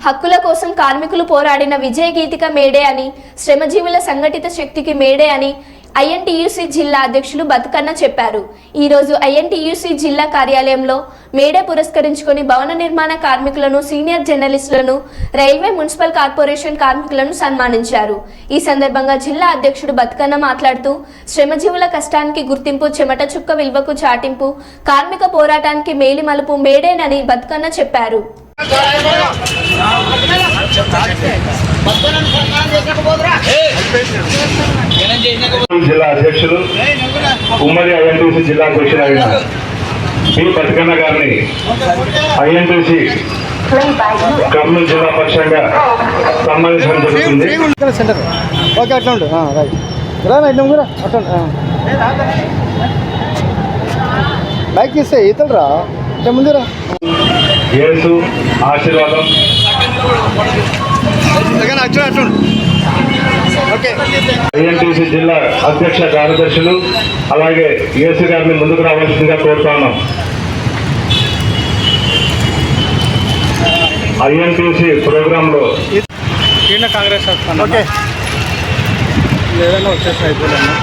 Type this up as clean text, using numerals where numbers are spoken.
హక్కుల కోసం కార్మికులు పోరాడిన విజయ గీతిక మేడే అని, శ్రమజీవుల సంఘటిత శక్తికి మేడే అని ఐఎన్టీయూసీ జిల్లా అధ్యక్షులు బతుకన్న చెప్పారు. ఈ రోజు ఐఎన్టీయూసీ జిల్లా కార్యాలయంలో మేడే పురస్కరించుకొని భవన నిర్మాణ కార్మికులను, సీనియర్ జర్నలిస్టులను, రైల్వే మున్సిపల్ కార్పొరేషన్ కార్మికులను సన్మానించారు. ఈ సందర్భంగా జిల్లా అధ్యక్షుడు బతుకన్న మాట్లాడుతూ, శ్రమజీవుల కష్టానికి గుర్తింపు, చెమట చుక్క విలువకు చాటింపు, కార్మిక పోరాటానికి మేలి మలుపు మేడేనని బతుకన్న చెప్పారు. జిల్లా అధ్యక్షులు, ఉమ్మడి ఐఎన్టీసీ జిల్లా అధ్యక్షులు అయిన పి బతుకన్న గారిని ఐఎన్టీసీ కర్నూలు జిల్లా పక్షంగా సన్మానించడం జరుగుతుంది. బైక్ ఇస్తే ఈతలరా ముందురా యేసు ఆశీర్వాదం. ఐఎన్టీసీ జిల్లా అధ్యక్ష కార్యదర్శులు అలాగే యేసు గారిని ముందుకు రావాల్సిందిగా కోరుతున్నాం. ఐఎన్టీసీ ప్రోగ్రాంలో కాంగ్రెస్ ఏదైనా వచ్చేసి అయిపోయింది.